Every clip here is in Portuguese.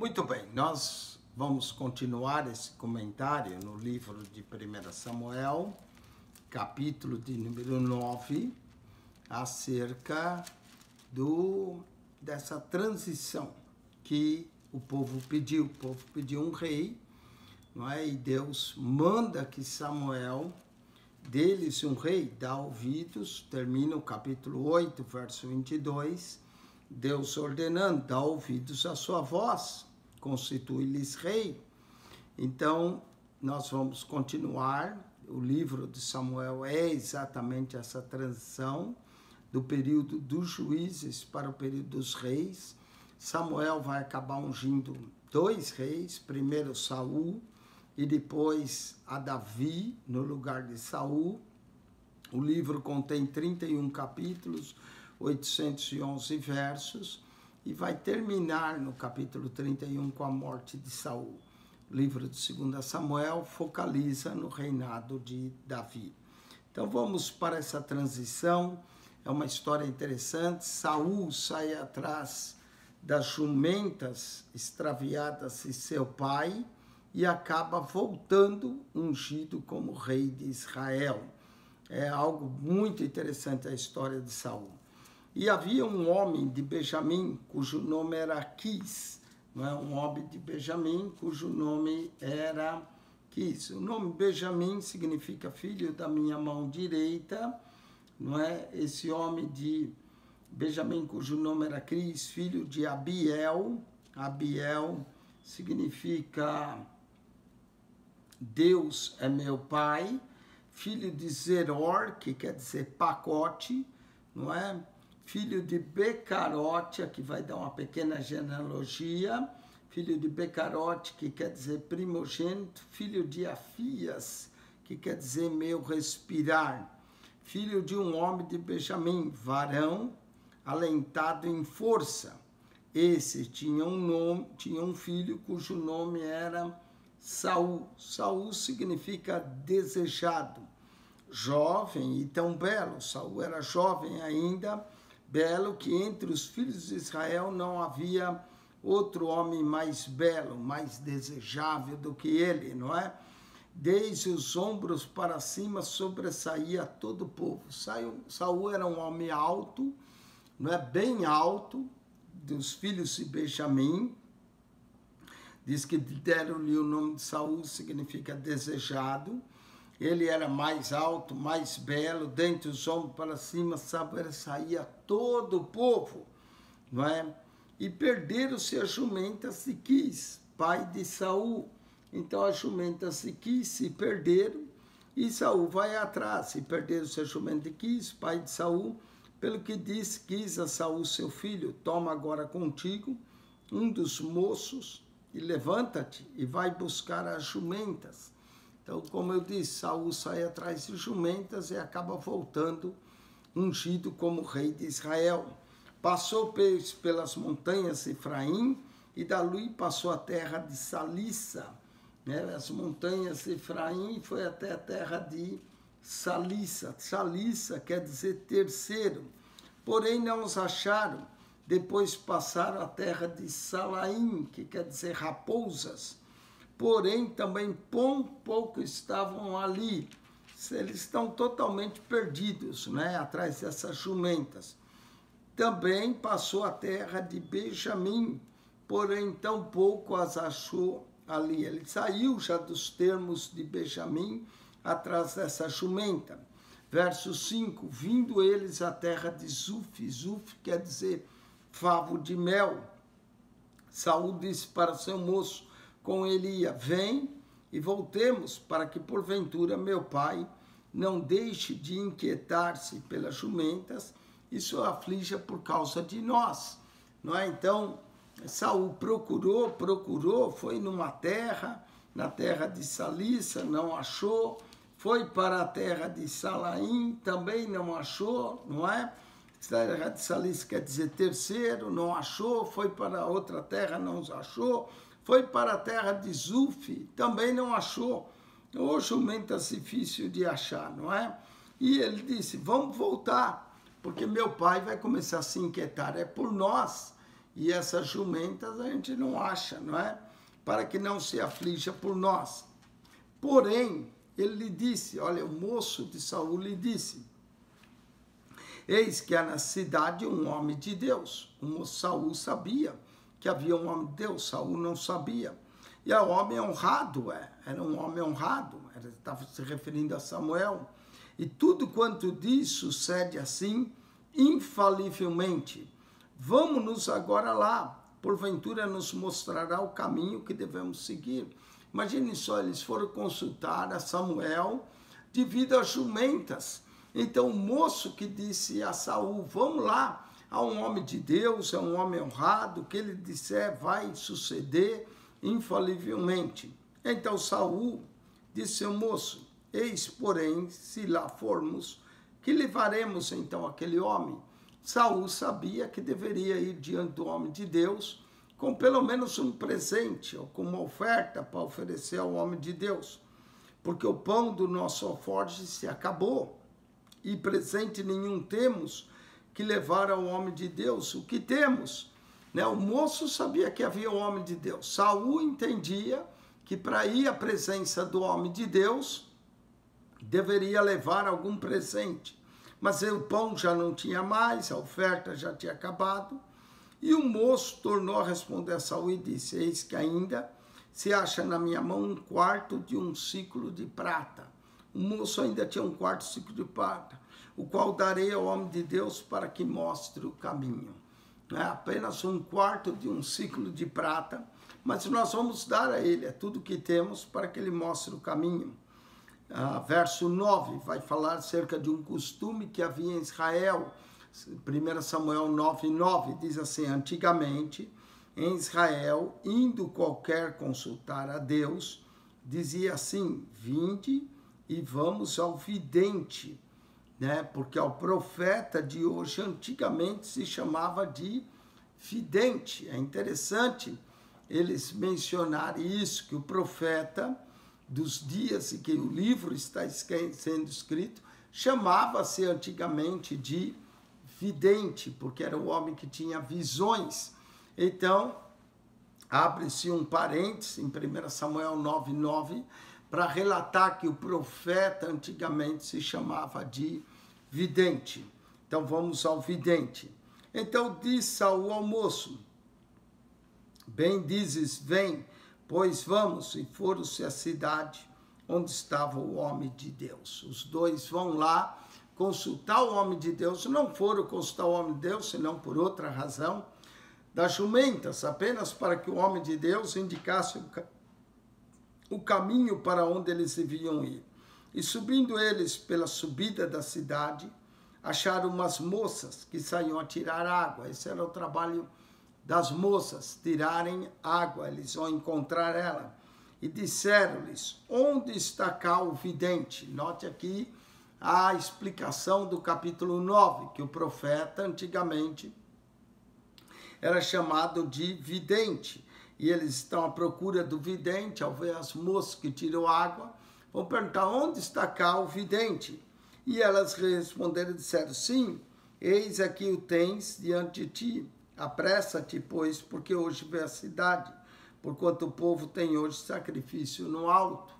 Muito bem, nós vamos continuar esse comentário no livro de 1 Samuel, capítulo de número 9, acerca dessa transição que o povo pediu. O povo pediu um rei, não é? E Deus manda que Samuel dê-lhes um rei, dá ouvidos, termina o capítulo 8, verso 22, Deus ordenando, dá ouvidos à sua voz, constitui-lhes rei. Então, nós vamos continuar. O livro de Samuel é exatamente essa transição do período dos juízes para o período dos reis. Samuel vai acabar ungindo dois reis, primeiro Saul e depois a Davi no lugar de Saul. O livro contém 31 capítulos, 811 versos, e vai terminar no capítulo 31 com a morte de Saul. O livro de 2 Samuel focaliza no reinado de Davi. Então vamos para essa transição. É uma história interessante. Saul sai atrás das jumentas extraviadas de seu pai e acaba voltando ungido como rei de Israel. É algo muito interessante a história de Saul. E havia um homem de Benjamim, cujo nome era Quis, não é? Um homem de Benjamim, cujo nome era Quis. O nome Benjamim significa filho da minha mão direita, não é? Esse homem de Benjamim, cujo nome era Quis, filho de Abiel. Abiel significa Deus é meu pai. Filho de Zeror, que quer dizer pacote, não é? Filho de Becarote, que vai dar uma pequena genealogia. Filho de Becarote, que quer dizer primogênito. Filho de Afias, que quer dizer meu respirar. Filho de um homem de Benjamim, varão, alentado em força. Esse tinha um filho cujo nome era Saul. Saul significa desejado, jovem e tão belo. Saul era jovem ainda, belo, que entre os filhos de Israel não havia outro homem mais belo, mais desejável do que ele, não é? Desde os ombros para cima sobressaía todo o povo. Saul era um homem alto, não é? Bem alto, dos filhos de Benjamim. Diz que deram-lhe o nome de Saul, significa desejado. Ele era mais alto, mais belo, dentre os ombros para cima, sobressaía todo o povo, não é? E perderam-se as jumentas de Quis, pai de Saul. Então as jumentas de Quis se perderam, e Saul vai atrás. E perderam-se as jumentas de Quis, pai de Saul, pelo que disse Quis a Saul, seu filho: toma agora contigo um dos moços, e levanta-te e vai buscar as jumentas. Então, como eu disse, Saul sai atrás de jumentas e acaba voltando ungido como rei de Israel. Passou pelas montanhas de Efraim e dali passou a terra de Salissa, né? As montanhas de Efraim foi até a terra de Salissa. Salissa quer dizer terceiro. Porém não os acharam. Depois passaram a terra de Salaim, que quer dizer raposas. Porém, também pouco estavam ali. Eles estão totalmente perdidos, né? Atrás dessas jumentas. Também passou a terra de Benjamim, porém tão pouco as achou ali. Ele saiu já dos termos de Benjamim atrás dessa jumenta. Verso 5, vindo eles à terra de Zuf. Zuf quer dizer favo de mel. Saul disse para seu moço, com ele ia: vem e voltemos, para que porventura meu pai não deixe de inquietar-se pelas jumentas e se aflija por causa de nós, não é? Então Saul procurou, foi numa terra, na terra de Salissa, não achou, foi para a terra de Salaim, também não achou, não é? Terra de Salissa quer dizer terceiro, não achou, foi para outra terra, não achou, foi para a terra de Zuf, também não achou. Ô jumentas difícil de achar, não é? E ele disse: vamos voltar, porque meu pai vai começar a se inquietar, é por nós. e essas jumentas a gente não acha, não é? Para que não se aflija por nós. Porém, ele lhe disse, olha, o moço de Saul lhe disse, eis que há na cidade um homem de Deus. O moço Saul sabia que havia um homem de Deus, Saul não sabia. E o homem honrado, era um homem honrado, estava se referindo a Samuel. E tudo quanto diz sucede assim, infalivelmente. Vamos-nos agora lá, porventura nos mostrará o caminho que devemos seguir. Imagine só, eles foram consultar a Samuel devido às jumentas. Então o moço que disse a Saul, vamos lá, há um homem de Deus, é um homem honrado, o que ele disser vai suceder infalivelmente. Então Saul disse ao moço, eis, porém, se lá formos, que levaremos então aquele homem? Saul sabia que deveria ir diante do homem de Deus com pelo menos um presente ou com uma oferta para oferecer ao homem de Deus, porque o pão do nosso alforje se acabou e presente nenhum temos que levar ao homem de Deus. O que temos? Né? O moço sabia que havia um homem de Deus. Saul entendia que para ir à presença do homem de Deus deveria levar algum presente. Mas o pão já não tinha mais, a oferta já tinha acabado. E o moço tornou a responder a Saul e disse, eis que ainda se acha na minha mão um quarto de um ciclo de prata. O moço ainda tinha um quarto ciclo de prata, o qual darei ao homem de Deus para que mostre o caminho. É apenas um quarto de um ciclo de prata, mas nós vamos dar a ele, é tudo que temos para que ele mostre o caminho. Verso 9 vai falar acerca de um costume que havia em Israel. 1 Samuel 9:9 diz assim, antigamente em Israel, indo qualquer consultar a Deus, dizia assim, vinde e vamos ao vidente, né? Porque ao profeta de hoje, antigamente se chamava de vidente. É interessante eles mencionarem isso, que o profeta dos dias em que o livro está sendo escrito, chamava-se antigamente de vidente, porque era o homem que tinha visões. Então, abre-se um parêntese em 1 Samuel 9:9, para relatar que o profeta antigamente se chamava de vidente. Então, vamos ao vidente. Então, diz Saul ao moço, bem dizes, vem, pois vamos, e foram-se à cidade onde estava o homem de Deus. Os dois vão lá consultar o homem de Deus. Não foram consultar o homem de Deus, senão por outra razão, das jumentas, apenas para que o homem de Deus indicasse o caminho para onde eles deviam ir. E subindo eles pela subida da cidade, acharam umas moças que saíam a tirar água. Esse era o trabalho das moças, tirarem água, eles vão encontrar ela. E disseram-lhes, onde está cá o vidente? Note aqui a explicação do capítulo 9, que o profeta antigamente era chamado de vidente. E eles estão à procura do vidente, ao ver as moças que tiram água, vão perguntar, onde está cá o vidente? E elas responderam e disseram, sim, eis aqui o tens diante de ti. Apressa-te, pois, porque hoje vem a cidade, porquanto o povo tem hoje sacrifício no alto.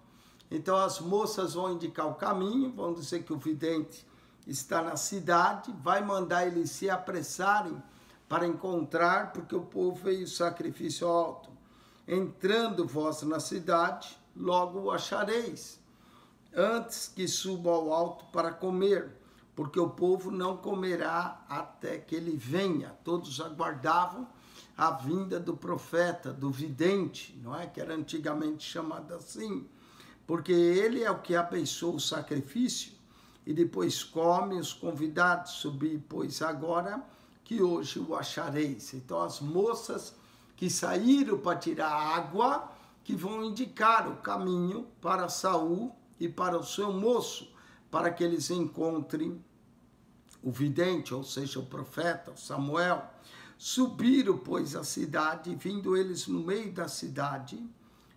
Então as moças vão indicar o caminho, vão dizer que o vidente está na cidade, vai mandar eles se apressarem para encontrar, porque o povo veio sacrifício alto. Entrando vós na cidade, logo o achareis, antes que suba ao alto para comer, porque o povo não comerá até que ele venha. Todos aguardavam a vinda do profeta, do vidente, não é? Que era antigamente chamado assim, porque ele é o que abençoa o sacrifício e depois come os convidados. Subi, pois, agora que hoje o achareis. Então as moças que saíram para tirar água, que vão indicar o caminho para Saul e para o seu moço, para que eles encontrem o vidente, ou seja, o profeta, o Samuel. Subiram, pois, a cidade, vindo eles no meio da cidade,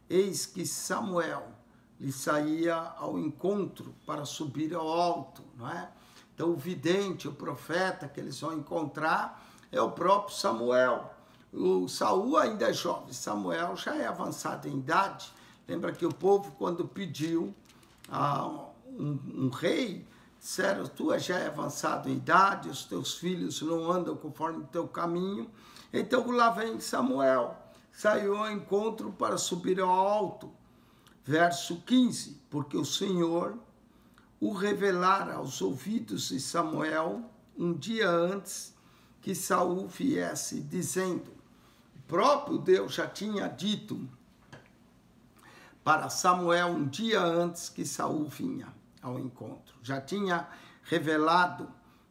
eis que Samuel lhe saía ao encontro para subir ao alto, não é? Então o vidente, o profeta que eles vão encontrar é o próprio Samuel. o Saul ainda é jovem, Samuel já é avançado em idade. Lembra que o povo, quando pediu um rei, disseram, tu já é avançado em idade, os teus filhos não andam conforme o teu caminho. Então lá vem Samuel, saiu ao encontro para subir ao alto. Verso 15, porque o Senhor o revelara aos ouvidos de Samuel um dia antes que Saul viesse, dizendo, o próprio Deus já tinha dito para Samuel um dia antes que Saul vinha ao encontro. Já tinha revelado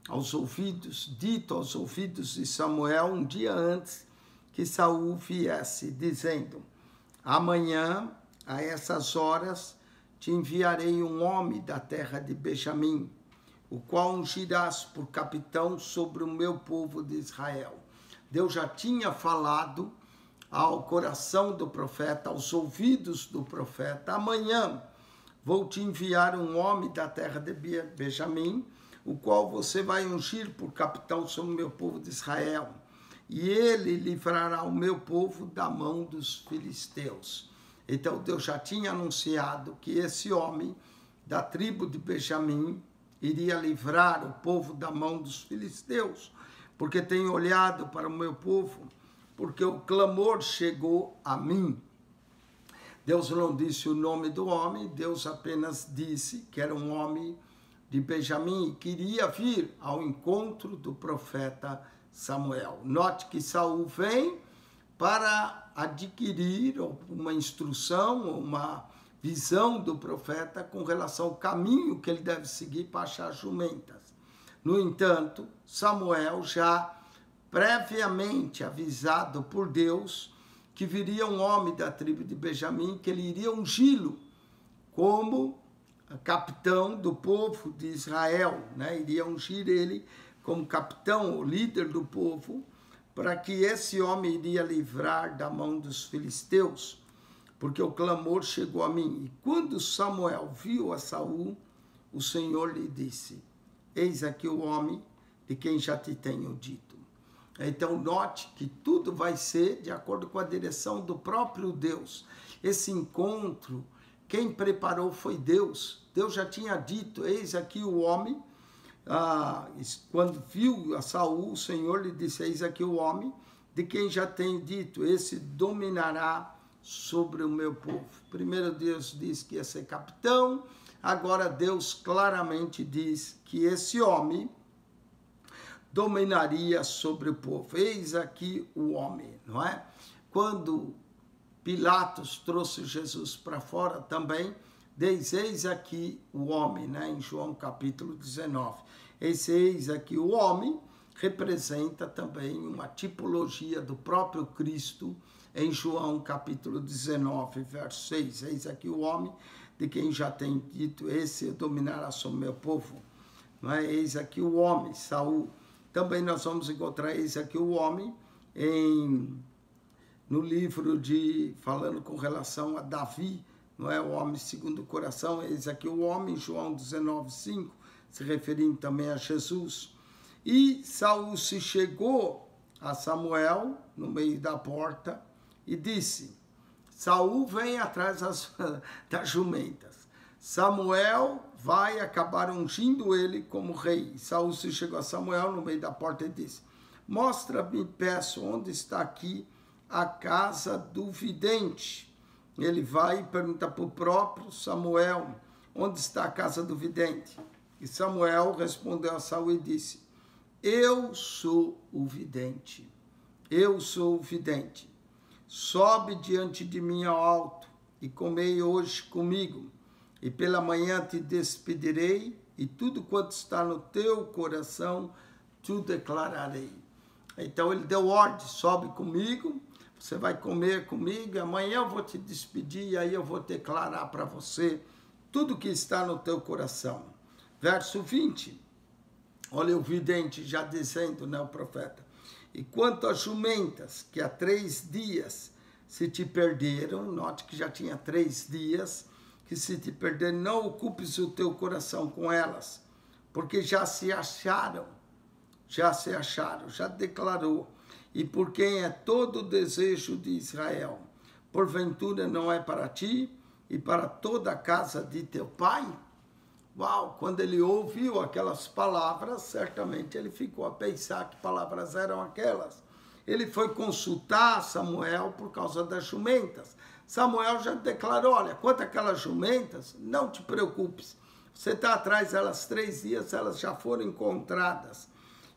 aos ouvidos, dito aos ouvidos de Samuel um dia antes que Saul viesse, dizendo, amanhã, a essas horas, te enviarei um homem da terra de Benjamim, o qual ungirás por capitão sobre o meu povo de Israel. Deus já tinha falado ao coração do profeta, aos ouvidos do profeta, amanhã vou te enviar um homem da terra de Benjamim, o qual você vai ungir por capitão sobre o meu povo de Israel. E ele livrará o meu povo da mão dos filisteus. Então Deus já tinha anunciado que esse homem da tribo de Benjamim iria livrar o povo da mão dos filisteus, porque tem olhado para o meu povo, porque o clamor chegou a mim. Deus não disse o nome do homem, Deus apenas disse que era um homem de Benjamim e queria vir ao encontro do profeta Samuel. Note que Saul vem para adquirir uma instrução, uma visão do profeta com relação ao caminho que ele deve seguir para achar jumentas. No entanto, Samuel já previamente avisado por Deus que viria um homem da tribo de Benjamim, que ele iria ungí-lo como capitão do povo de Israel, né? Iria ungir ele como capitão, o líder do povo, para que esse homem iria livrar da mão dos filisteus, porque o clamor chegou a mim. E quando Samuel viu a Saul, o Senhor lhe disse, eis aqui o homem de quem já te tenho dito. Então note que tudo vai ser de acordo com a direção do próprio Deus. Esse encontro, quem preparou foi Deus. Deus já tinha dito, eis aqui o homem. Quando viu a Saul, o Senhor lhe disse, eis aqui o homem de quem já tenho dito, esse dominará sobre o meu povo. Primeiro Deus disse que ia ser capitão, agora Deus claramente diz que esse homem dominaria sobre o povo. Eis aqui o homem, não é? Quando Pilatos trouxe Jesus para fora também, eis aqui o homem, né? Em João capítulo 19. Eis aqui o homem representa também uma tipologia do próprio Cristo em João capítulo 19, verso 6. Eis aqui o homem de quem já tem dito, esse dominará sobre o meu povo. Não é? Eis aqui o homem, Saul. Também nós vamos encontrar eis aqui o homem no livro falando com relação a Davi, não é? O homem segundo o coração, eis aqui o homem, João 19, 5, se referindo também a Jesus. E Saul se chegou a Samuel no meio da porta e disse, Saul vem atrás das jumentas. Samuel vai acabar ungindo ele como rei. Saul se chegou a Samuel no meio da porta e disse, mostra-me, peço, onde está aqui a casa do vidente. Ele vai e pergunta para o próprio Samuel, onde está a casa do vidente? E Samuel respondeu a Saul e disse, eu sou o vidente, eu sou o vidente. Sobe diante de mim ao alto e comei hoje comigo. E pela manhã te despedirei, e tudo quanto está no teu coração, te declararei. Então ele deu ordem, sobe comigo, você vai comer comigo, amanhã eu vou te despedir, e aí eu vou declarar para você tudo que está no teu coração. Verso 20, olha o vidente já dizendo, né, o profeta. E quanto às jumentas, que há 3 dias se te perderam, note que já tinha 3 dias, que se te perder, não ocupes o teu coração com elas, porque já se acharam, já declarou. e por quem é todo o desejo de Israel. Porventura não é para ti e para toda a casa de teu pai? Uau, quando ele ouviu aquelas palavras, certamente ele ficou a pensar que palavras eram aquelas. Ele foi consultar Samuel por causa das jumentas. Samuel já declarou, olha, quanto àquelas jumentas, não te preocupes. Você está atrás delas 3 dias, elas já foram encontradas.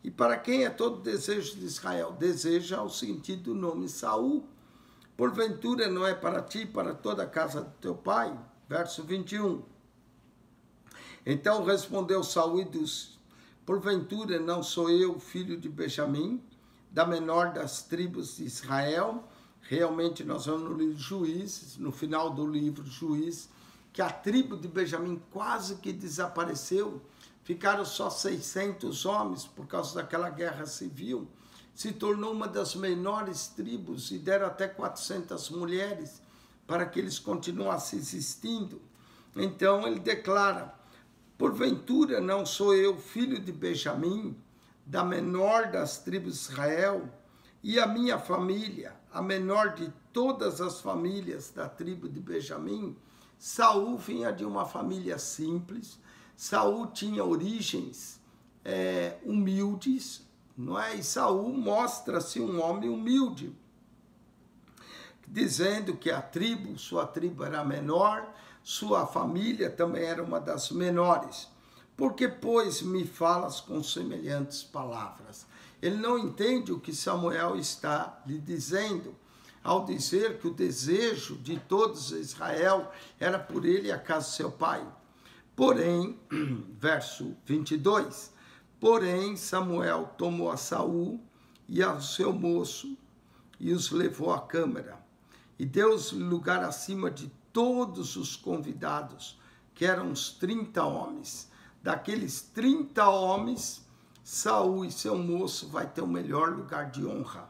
E para quem é todo desejo de Israel? Deseja o sentido do nome Saul. Porventura não é para ti, para toda a casa do teu pai? Verso 21. Então respondeu Saul e disse, porventura não sou eu filho de Benjamim, da menor das tribos de Israel? Realmente nós vamos no livro Juízes, no final do livro Juízes, que a tribo de Benjamim quase que desapareceu. Ficaram só 600 homens por causa daquela guerra civil. Se tornou uma das menores tribos e deram até 400 mulheres para que eles continuassem existindo. Então ele declara, porventura não sou eu filho de Benjamim, da menor das tribos de Israel, e a minha família, a menor de todas as famílias da tribo de Benjamim? Saul vinha de uma família simples, Saul tinha origens humildes, não é? E Saul mostra-se um homem humilde, dizendo que sua tribo era menor, sua família também era uma das menores. Por que, pois, me falas com semelhantes palavras? Ele não entende o que Samuel está lhe dizendo, ao dizer que o desejo de todos Israel era por ele e a casa de seu pai. Porém, verso 22, porém Samuel tomou a Saul e ao seu moço e os levou à câmara, e deu-lhes lugar acima de todos os convidados, que eram uns 30 homens. Daqueles 30 homens, Saul e seu moço vai ter o melhor lugar de honra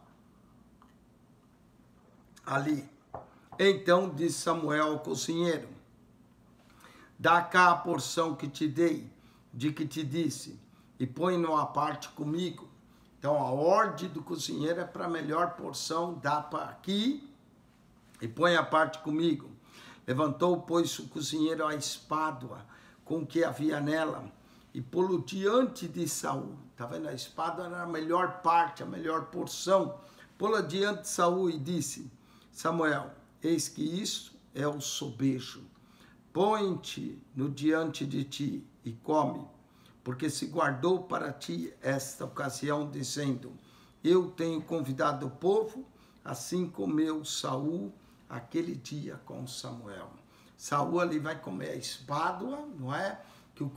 ali. Então disse Samuel ao cozinheiro, dá cá a porção que te dei, de que te disse, e põe-no à parte comigo. Então a ordem do cozinheiro é para a melhor porção, dá para aqui e põe à parte comigo. Levantou, pois, o cozinheiro a espádua com o que havia nela e pô-lo diante de Saul. Está vendo? A espada era a melhor parte, a melhor porção. Pô-la diante de Saul e disse, Samuel, eis que isto é o sobejo. Põe-te no diante de ti e come, porque se guardou para ti esta ocasião, dizendo, eu tenho convidado o povo, assim comeu Saul aquele dia com Samuel. Saul ali vai comer a espádua, não é? Que o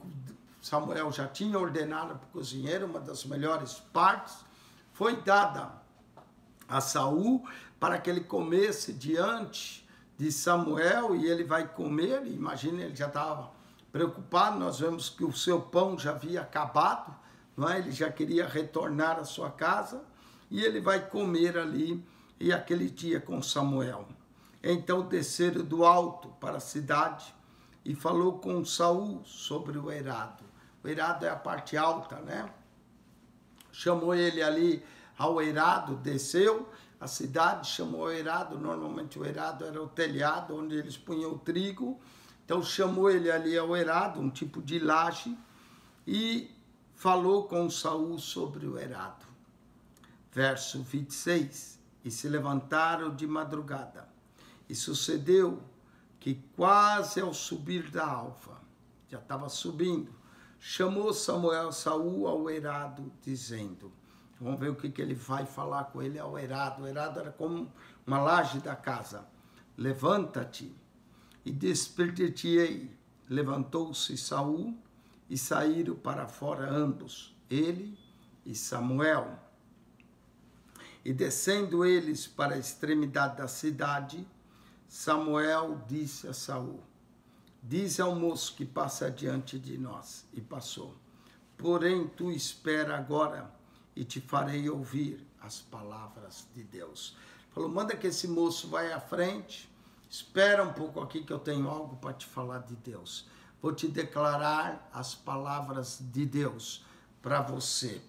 Samuel já tinha ordenado para o cozinheiro, uma das melhores partes, foi dada a Saul para que ele comesse diante de Samuel, e ele vai comer, imagina, ele já estava preocupado, nós vemos que o seu pão já havia acabado, não é? Ele já queria retornar à sua casa, e ele vai comer ali, e aquele dia com Samuel. Então desceram do alto para a cidade e falou com Saul sobre o eirado. O eirado é a parte alta, né? Chamou ele ali ao eirado, desceu a cidade, chamou o eirado. Normalmente o eirado era o telhado onde eles punham o trigo. Então chamou ele ali ao eirado, um tipo de laje, e falou com Saul sobre o eirado. Verso 26. E se levantaram de madrugada. E sucedeu que quase ao subir da alva, já estava subindo, chamou Samuel Saul ao eirado, dizendo, vamos ver o que ele vai falar com ele ao eirado. O eirado era como uma laje da casa. Levanta-te e despertar-te-ei. Levantou-se Saul e saíram para fora ambos, ele e Samuel. E descendo eles para a extremidade da cidade, Samuel disse a Saul, diz ao moço que passa diante de nós. E passou. Porém, tu espera agora e te farei ouvir as palavras de Deus. Falou, manda que esse moço vai à frente, espera um pouco aqui que eu tenho algo para te falar de Deus. Vou te declarar as palavras de Deus para você.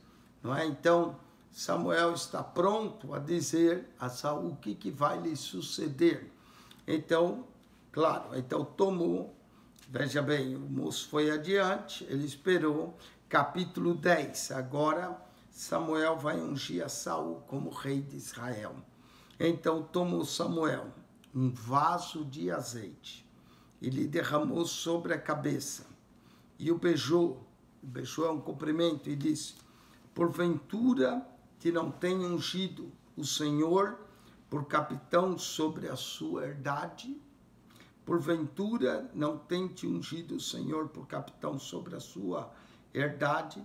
Não é? Então, Samuel está pronto a dizer a Saul o que vai lhe suceder. Então, claro, então tomou, veja bem, o moço foi adiante, ele esperou, capítulo 10, agora Samuel vai ungir a Saul como rei de Israel. Então tomou Samuel um vaso de azeite e lhe derramou sobre a cabeça e o beijou é um cumprimento, e disse: porventura que não tenha ungido o Senhor por capitão sobre a sua herdade? Porventura não tem te ungido o Senhor por capitão sobre a sua herdade?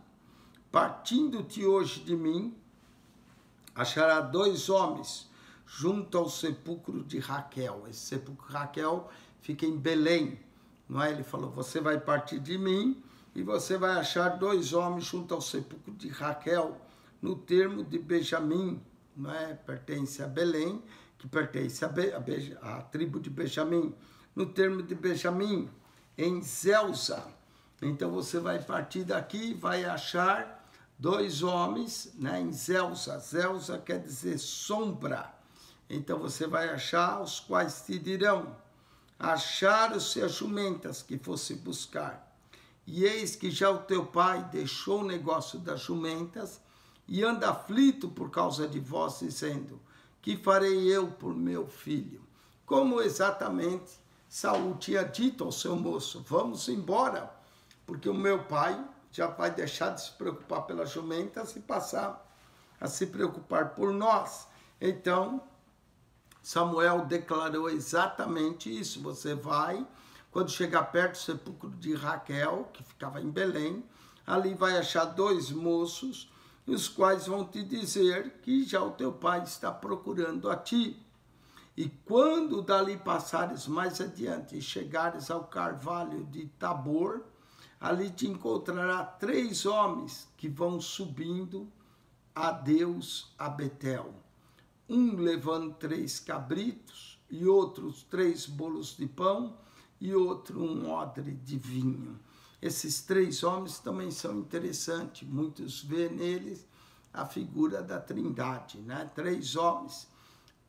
Partindo-te hoje de mim, achará 2 homens junto ao sepulcro de Raquel. Esse sepulcro de Raquel fica em Belém, não é? Ele falou: você vai partir de mim e você vai achar 2 homens junto ao sepulcro de Raquel, no termo de Benjamim, não é? Pertence a Belém, que pertence à tribo de Benjamim, no termo de Benjamim, em Zelza. Então você vai partir daqui e vai achar 2 homens, né, em Zelza. Zelza quer dizer sombra. Então você vai achar, os quais te dirão: acharam-se as jumentas que fosse buscar. E eis que já o teu pai deixou o negócio das jumentas e anda aflito por causa de vós, dizendo: que farei eu por meu filho? Como exatamente Saul tinha dito ao seu moço: vamos embora, porque o meu pai já vai deixar de se preocupar pelas jumentas e passar a se preocupar por nós. Então, Samuel declarou exatamente isso: você vai, quando chegar perto do sepulcro de Raquel, que ficava em Belém, ali vai achar 2 moços, os quais vão te dizer que já o teu pai está procurando a ti. E quando dali passares mais adiante e chegares ao carvalho de Tabor, ali te encontrará 3 homens que vão subindo a Deus a Betel. Um levando 3 cabritos, e outros 3 bolos de pão, e outro um odre de vinho. Esses 3 homens também são interessantes. Muitos vê neles a figura da Trindade, né? 3 homens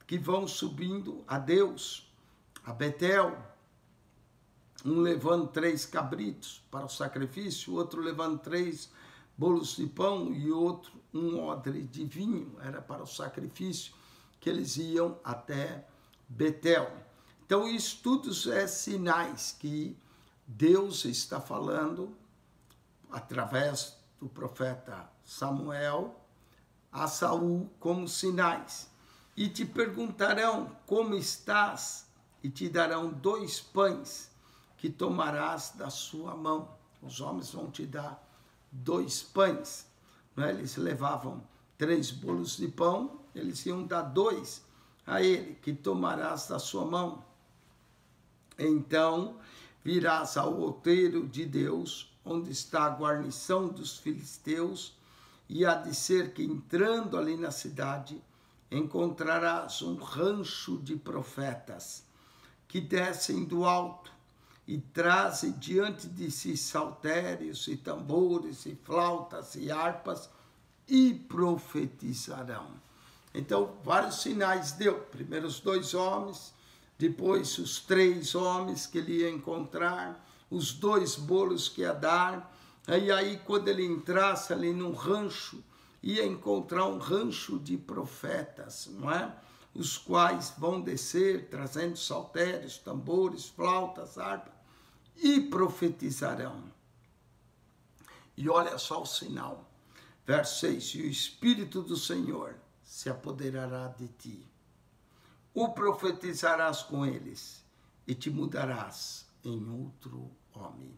que vão subindo a Deus, a Betel. Um levando 3 cabritos para o sacrifício, outro levando 3 bolos de pão e outro um odre de vinho. Era para o sacrifício que eles iam até Betel. Então, isso tudo é sinais que Deus está falando através do profeta Samuel a Saul como sinais. E te perguntarão como estás, e te darão 2 pães que tomarás da sua mão. Os homens vão te dar 2 pães. Não é? Eles levavam 3 bolos de pão, eles iam dar 2 a ele, que tomarás da sua mão. Então virás ao outeiro de Deus, onde está a guarnição dos filisteus, e há de ser que, entrando ali na cidade, encontrarás um rancho de profetas, que descem do alto e trazem diante de si saltérios e tambores e flautas e harpas, e profetizarão. Então, vários sinais deu. Primeiro os 2 homens, depois os 3 homens que ele ia encontrar, os 2 bolos que ia dar. E aí, quando ele entrasse ali num rancho, ia encontrar um rancho de profetas, não é? Os quais vão descer, trazendo saltérios, tambores, flautas, harpas, e profetizarão. E olha só o sinal. Verso 6, e o Espírito do Senhor se apoderará de ti. O profetizarás com eles, e te mudarás em outro homem.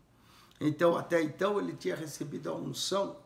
Então, até então, ele tinha recebido a unção,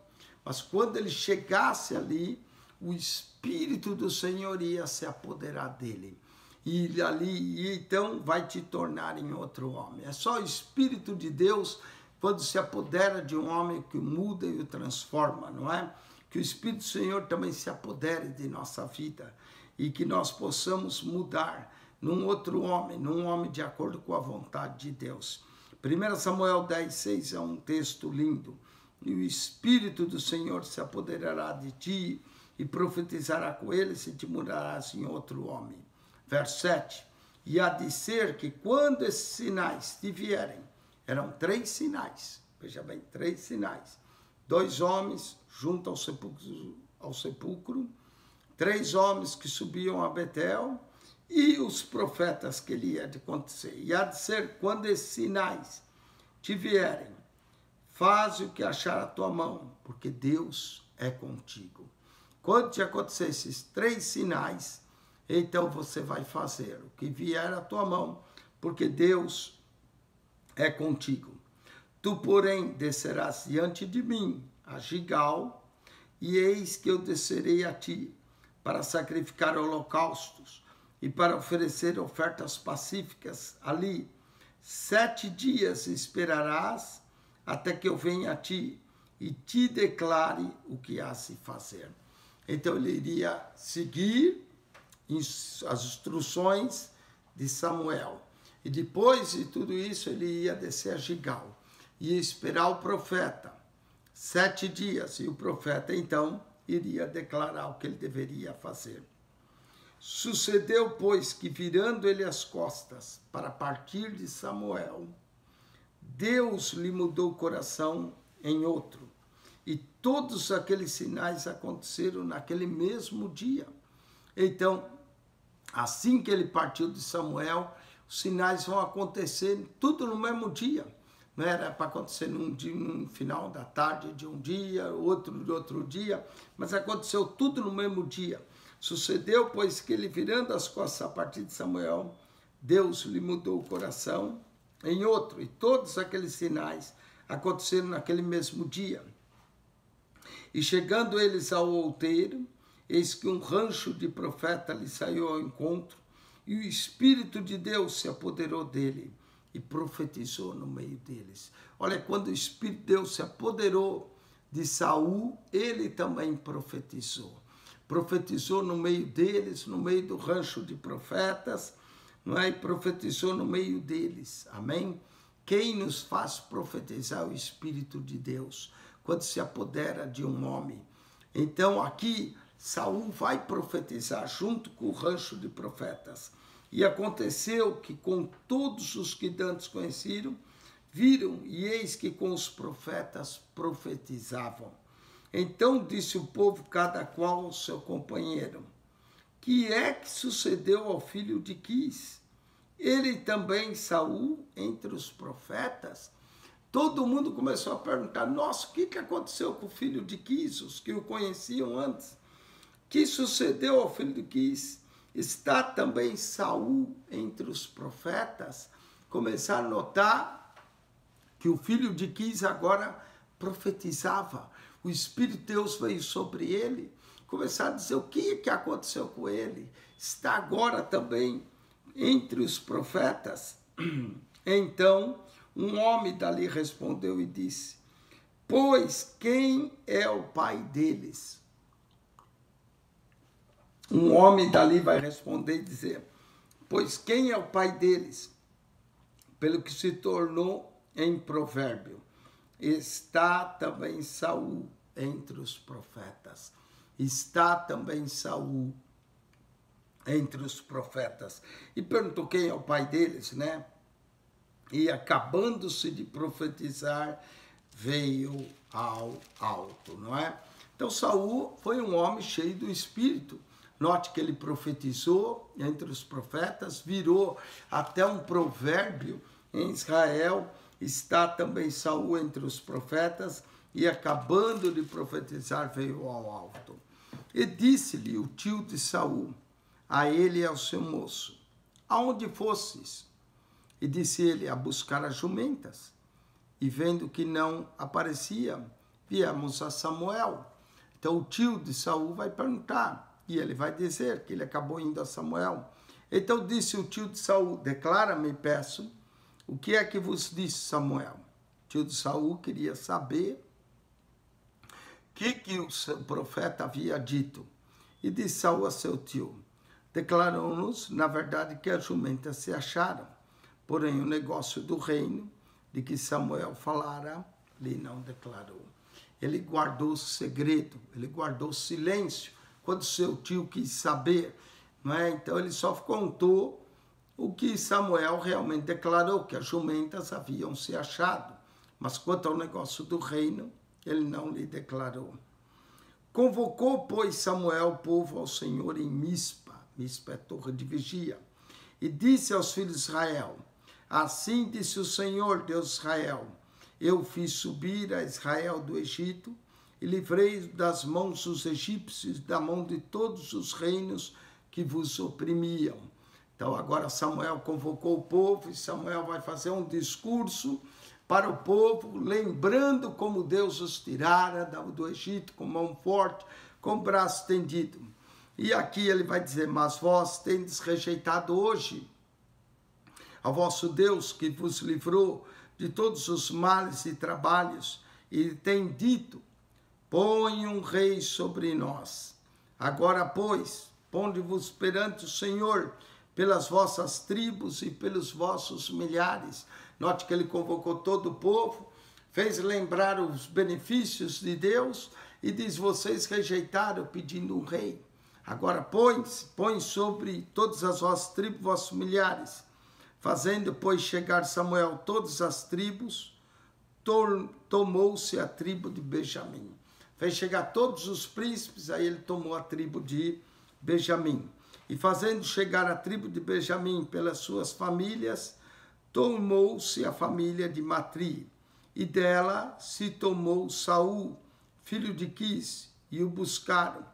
mas quando ele chegasse ali, o Espírito do Senhor ia se apoderar dele. E então vai te tornar em outro homem. É só o Espírito de Deus, quando se apodera de um homem, que o muda e o transforma, não é? Que o Espírito do Senhor também se apodere de nossa vida e que nós possamos mudar num outro homem, num homem de acordo com a vontade de Deus. 1 Samuel 10:6 é um texto lindo. E o Espírito do Senhor se apoderará de ti, e profetizará com ele se te mudarás em outro homem. Verso 7. E há de ser que quando esses sinais te vierem, eram 3 sinais, veja bem, 3 sinais. 2 homens junto ao sepulcro, 3 homens que subiam a Betel, e os profetas que lhe ia de acontecer. E há de ser quando esses sinais te vierem, faz o que achar a tua mão, porque Deus é contigo. Quando te acontecer esses 3 sinais, então você vai fazer o que vier à tua mão, porque Deus é contigo. Tu, porém, descerás diante de mim a Gigal, e eis que eu descerei a ti para sacrificar holocaustos e para oferecer ofertas pacíficas ali. 7 dias esperarás até que eu venha a ti e te declare o que hás de fazer. Então ele iria seguir as instruções de Samuel. E depois de tudo isso, ele ia descer a Gigal. Ia esperar o profeta 7 dias. E o profeta, então, iria declarar o que ele deveria fazer. Sucedeu, pois, que virando ele as costas para partir de Samuel, Deus lhe mudou o coração em outro. E todos aqueles sinais aconteceram naquele mesmo dia. Então, assim que ele partiu de Samuel, os sinais vão acontecer tudo no mesmo dia. Não era para acontecer num final da tarde de um dia, outro de outro dia, mas aconteceu tudo no mesmo dia. Sucedeu, pois, que ele virando as costas a partir de Samuel, Deus lhe mudou o coração em outro. E todos aqueles sinais aconteceram naquele mesmo dia. E chegando eles ao outeiro, eis que um rancho de profeta lhe saiu ao encontro, e o Espírito de Deus se apoderou dele e profetizou no meio deles. Olha, quando o Espírito de Deus se apoderou de Saul, ele também profetizou. Profetizou no meio deles, no meio do rancho de profetas, não é? E profetizou no meio deles. Amém? Quem nos faz profetizar? O Espírito de Deus, quando se apodera de um homem. Então aqui Saul vai profetizar junto com o rancho de profetas. E aconteceu que com todos os que dantes conheceram, viram, e eis que com os profetas profetizavam. Então disse o povo, cada qual ao seu companheiro: que é que sucedeu ao filho de Quis? Ele também, Saul, entre os profetas? Todo mundo começou a perguntar: nossa, o que aconteceu com o filho de Quis, os que o conheciam antes? Que sucedeu ao filho de Quis? Está também Saul entre os profetas? Começaram a notar que o filho de Quis agora profetizava. O Espírito de Deus veio sobre ele. Começaram a dizer o que aconteceu com ele. Está agora também entre os profetas. Então, um homem dali respondeu e disse: pois quem é o pai deles? Um homem dali vai responder e dizer: pois quem é o pai deles? Pelo que se tornou em provérbio: está também Saul entre os profetas. Está também Saul entre os profetas. E perguntou quem é o pai deles, né? E acabando-se de profetizar, veio ao alto, não é? Então Saul foi um homem cheio do Espírito. Note que ele profetizou entre os profetas, virou até um provérbio em Israel. Está também Saul entre os profetas, e acabando de profetizar, veio ao alto. E disse-lhe o tio de Saul, a ele e ao seu moço: aonde fostes? E disse ele: a buscar as jumentas. E vendo que não aparecia, viemos a Samuel. Então o tio de Saul vai perguntar, e ele vai dizer que ele acabou indo a Samuel. Então disse o tio de Saul: declara-me, peço, o que é que vos disse Samuel? O tio de Saul queria saber o que o profeta havia dito. E disse Saul a seu tio: declarou-nos, na verdade, que as jumentas se acharam, porém o negócio do reino, de que Samuel falara, lhe não declarou. Ele guardou o segredo, ele guardou silêncio, quando seu tio quis saber, não é? Então ele só contou o que Samuel realmente declarou, que as jumentas haviam se achado. Mas quanto ao negócio do reino, ele não lhe declarou. Convocou, pois, Samuel o povo ao Senhor em Mispa. Mispa é torre de vigia. E disse aos filhos de Israel, assim disse o Senhor, Deus de Israel, eu fiz subir a Israel do Egito e livrei das mãos dos egípcios, da mão de todos os reinos que vos oprimiam. Então agora Samuel convocou o povo e Samuel vai fazer um discurso para o povo, lembrando como Deus os tirara do Egito com mão forte, com braço estendido. E aqui ele vai dizer, mas vós tendes rejeitado hoje a vosso Deus que vos livrou de todos os males e trabalhos, e tem dito, põe um rei sobre nós. Agora, pois, ponde-vos perante o Senhor, pelas vossas tribos e pelos vossos milhares. Note que ele convocou todo o povo, fez lembrar os benefícios de Deus e diz, vocês rejeitaram pedindo um rei. Agora, põe sobre todas as vossas tribos, vossos milhares. Fazendo, pois, chegar Samuel todas as tribos, tomou-se a tribo de Benjamim. Fez chegar todos os príncipes, aí ele tomou a tribo de Benjamim. E fazendo chegar a tribo de Benjamim pelas suas famílias, tomou-se a família de Matri. E dela se tomou Saul, filho de Quis, e o buscaram,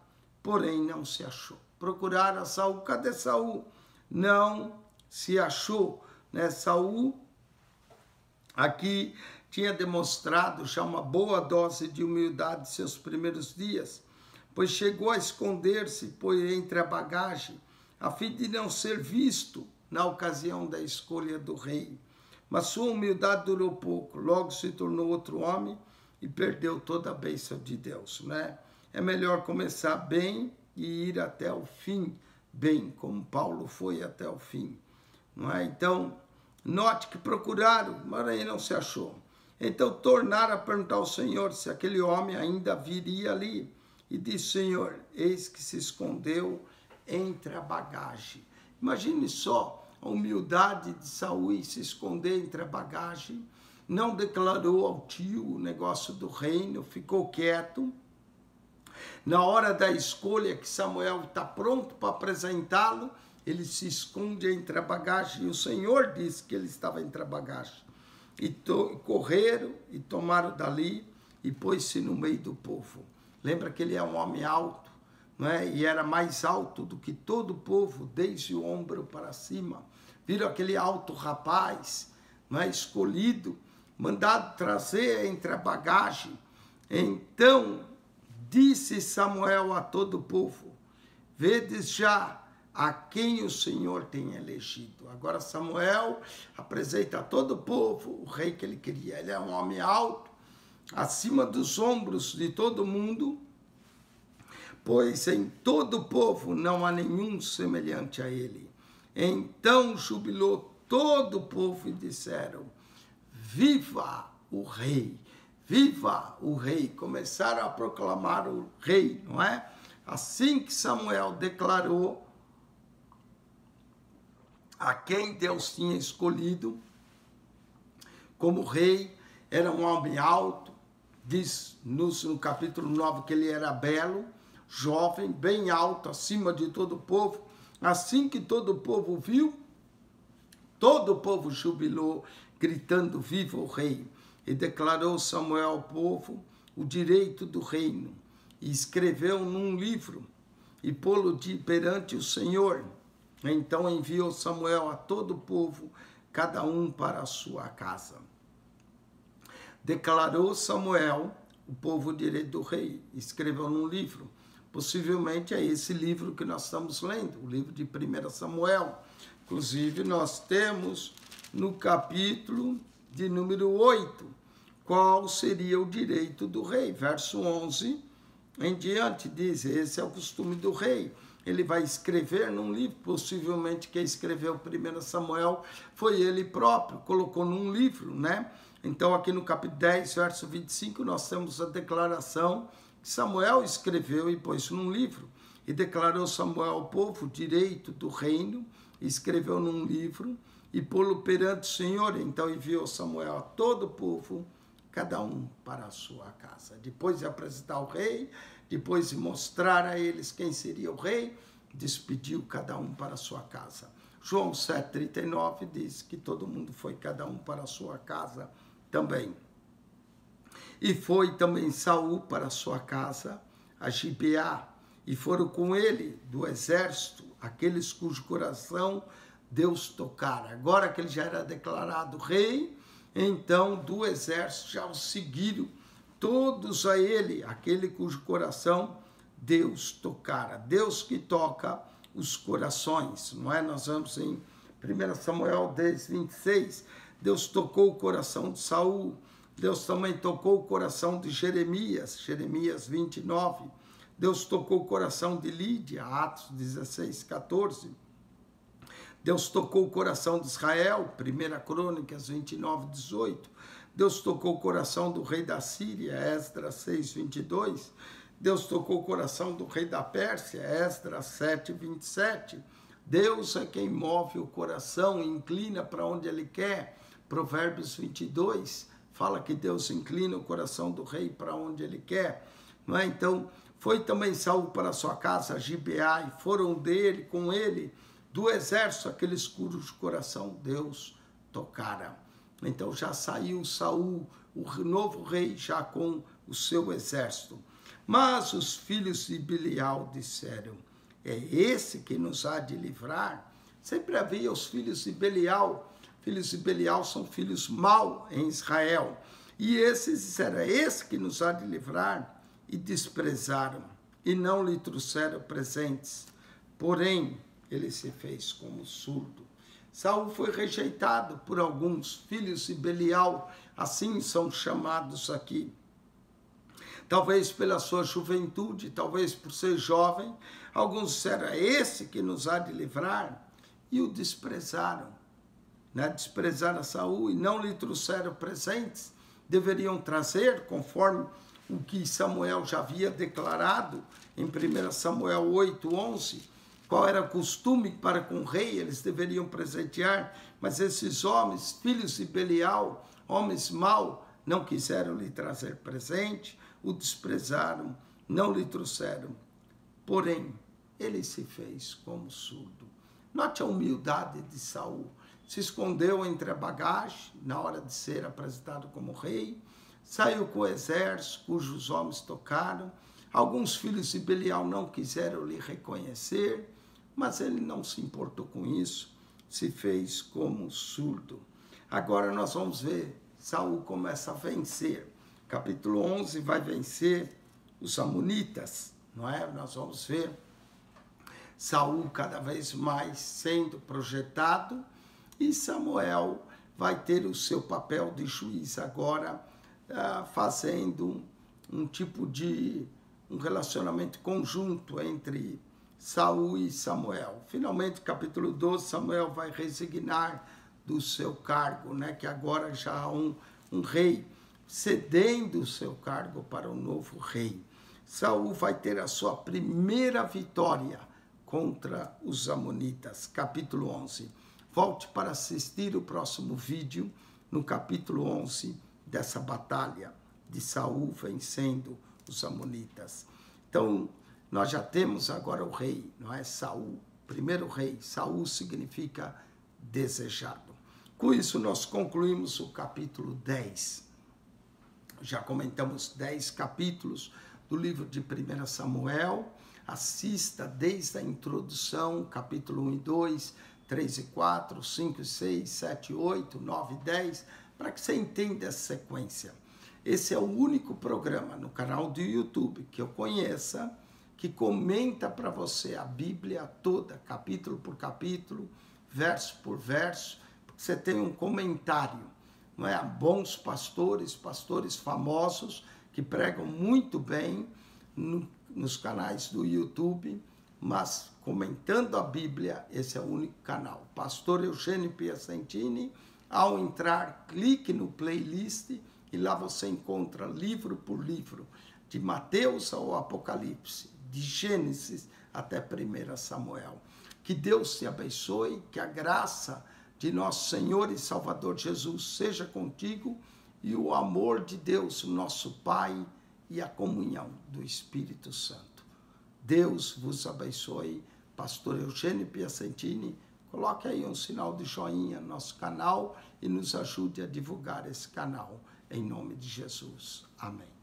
porém não se achou. Procuraram a Saul, cadê Saul? Não se achou, né? Saul aqui tinha demonstrado já uma boa dose de humildade em seus primeiros dias, pois chegou a esconder-se entre a bagagem, a fim de não ser visto na ocasião da escolha do rei. Mas sua humildade durou pouco, logo se tornou outro homem e perdeu toda a bênção de Deus, né? É melhor começar bem e ir até o fim bem, como Paulo foi até o fim. Não é? Então, note que procuraram, mas aí não se achou. Então, tornaram a perguntar ao Senhor se aquele homem ainda viria ali. E disse, Senhor, eis que se escondeu entre a bagagem. Imagine só a humildade de Saul em se esconder entre a bagagem. Não declarou ao tio o negócio do reino, ficou quieto. Na hora da escolha que Samuel está pronto para apresentá-lo, ele se esconde entre a bagagem, e o Senhor disse que ele estava entre a bagagem. E correram e tomaram dali e pôs-se no meio do povo. Lembra que ele é um homem alto, não é? E era mais alto do que todo o povo, desde o ombro para cima. Viram aquele alto rapaz, não é? Escolhido, mandado trazer entre a bagagem. Então disse Samuel a todo o povo, vedes já a quem o Senhor tem elegido. Agora Samuel apresenta a todo o povo o rei que ele queria. Ele é um homem alto, acima dos ombros de todo mundo, pois em todo o povo não há nenhum semelhante a ele. Então jubilou todo o povo e disseram, viva o rei, viva o rei. Começaram a proclamar o rei, não é? Assim que Samuel declarou a quem Deus tinha escolhido como rei, era um homem alto, diz no capítulo 9 que ele era belo, jovem, bem alto, acima de todo o povo. Assim que todo o povo viu, todo o povo jubilou, gritando, viva o rei. E declarou Samuel ao povo o direito do reino, e escreveu num livro, e pô-lo perante o Senhor. Então enviou Samuel a todo o povo, cada um para a sua casa. Declarou Samuel o povo o direito do rei, escreveu num livro. Possivelmente é esse livro que nós estamos lendo, o livro de 1 Samuel. Inclusive nós temos no capítulo de número 8, qual seria o direito do rei. Verso 11 em diante diz, esse é o costume do rei. Ele vai escrever num livro, possivelmente quem escreveu 1 Samuel foi ele próprio, colocou num livro, né? Então aqui no capítulo 10, verso 25, nós temos a declaração que Samuel escreveu e pôs num livro. e declarou Samuel ao povo o direito do reino, escreveu num livro e pô-lo perante o Senhor. Então enviou Samuel a todo o povo, cada um para a sua casa. Depois de apresentar o rei, depois de mostrar a eles quem seria o rei, despediu cada um para a sua casa. João 7,39 diz que todo mundo foi cada um para a sua casa também. E foi também Saul para a sua casa, a Gibeá, e foram com ele do exército aqueles cujo coração Deus tocara. Agora que ele já era declarado rei, então do exército já o seguiram todos a ele, aquele cujo coração Deus tocara. Deus que toca os corações, não é? Nós vamos em 1 Samuel 10, 26, Deus tocou o coração de Saul, Deus também tocou o coração de Jeremias, Jeremias 29, Deus tocou o coração de Lídia, Atos 16, 14, Deus tocou o coração de Israel, 1 Crônicas 29, 18, Deus tocou o coração do rei da Síria, Esdras 6, 22, Deus tocou o coração do rei da Pérsia, Esdras 7, 27, Deus é quem move o coração, inclina para onde Ele quer, Provérbios 22, fala que Deus inclina o coração do rei para onde Ele quer, não é? Então, foi também Saul para sua casa, Gibeá, e foram dele, com ele, do exército, aqueles cujo coração Deus tocara. Então já saiu Saul, o novo rei, já com o seu exército. Mas os filhos de Belial disseram, é esse que nos há de livrar? Sempre havia os filhos de Belial. Filhos de Belial são filhos maus em Israel. E esses disseram, é esse que nos há de livrar? E desprezaram, e não lhe trouxeram presentes. Porém, ele se fez como surdo. Saul foi rejeitado por alguns filhos de Belial, assim são chamados aqui. Talvez pela sua juventude, talvez por ser jovem, alguns disseram, é esse que nos há de livrar? E o desprezaram, né? Desprezaram a Saul e não lhe trouxeram presentes. Deveriam trazer, conforme o que Samuel já havia declarado em 1 Samuel 8, 11, qual era o costume para com o rei, eles deveriam presentear, mas esses homens, filhos de Belial, homens maus, não quiseram lhe trazer presente, o desprezaram, não lhe trouxeram. Porém, ele se fez como surdo. Note a humildade de Saul. Se escondeu entre a bagagem, na hora de ser apresentado como rei, saiu com o exército, cujos homens tocaram. Alguns filhos de Belial não quiseram lhe reconhecer, mas ele não se importou com isso, se fez como surdo. Agora nós vamos ver, Saul começa a vencer. Capítulo 11 vai vencer os amonitas, não é? Nós vamos ver Saul cada vez mais sendo projetado e Samuel vai ter o seu papel de juiz agora, fazendo um tipo de relacionamento conjunto entre Saul e Samuel. Finalmente, capítulo 12, Samuel vai resignar do seu cargo, né? Que agora já há um rei, cedendo o seu cargo para o novo rei. Saul vai ter a sua primeira vitória contra os amonitas, capítulo 11. Volte para assistir o próximo vídeo, no capítulo 11, dessa batalha de Saul vencendo os amonitas. Então, nós já temos agora o rei, não é? Saul, primeiro rei. Saul significa desejado. Com isso, nós concluímos o capítulo 10. Já comentamos 10 capítulos do livro de 1 Samuel. Assista desde a introdução, capítulo 1 e 2, 3 e 4, 5 e 6, 7 e 8, 9 e 10, para que você entenda a sequência. Esse é o único programa no canal do YouTube que eu conheça que comenta para você a Bíblia toda, capítulo por capítulo, verso por verso, porque você tem um comentário, não é? Há bons pastores, pastores famosos, que pregam muito bem nos canais do YouTube, mas comentando a Bíblia, esse é o único canal. Pastor Eugênio Piacentini, ao entrar, clique no playlist e lá você encontra livro por livro, de Mateus ao Apocalipse, de Gênesis até 1 Samuel. Que Deus te abençoe, que a graça de nosso Senhor e Salvador Jesus seja contigo e o amor de Deus, nosso Pai, e a comunhão do Espírito Santo. Deus vos abençoe. Pastor Eugênio Piacentini, coloque aí um sinal de joinha no nosso canal e nos ajude a divulgar esse canal. Em nome de Jesus. Amém.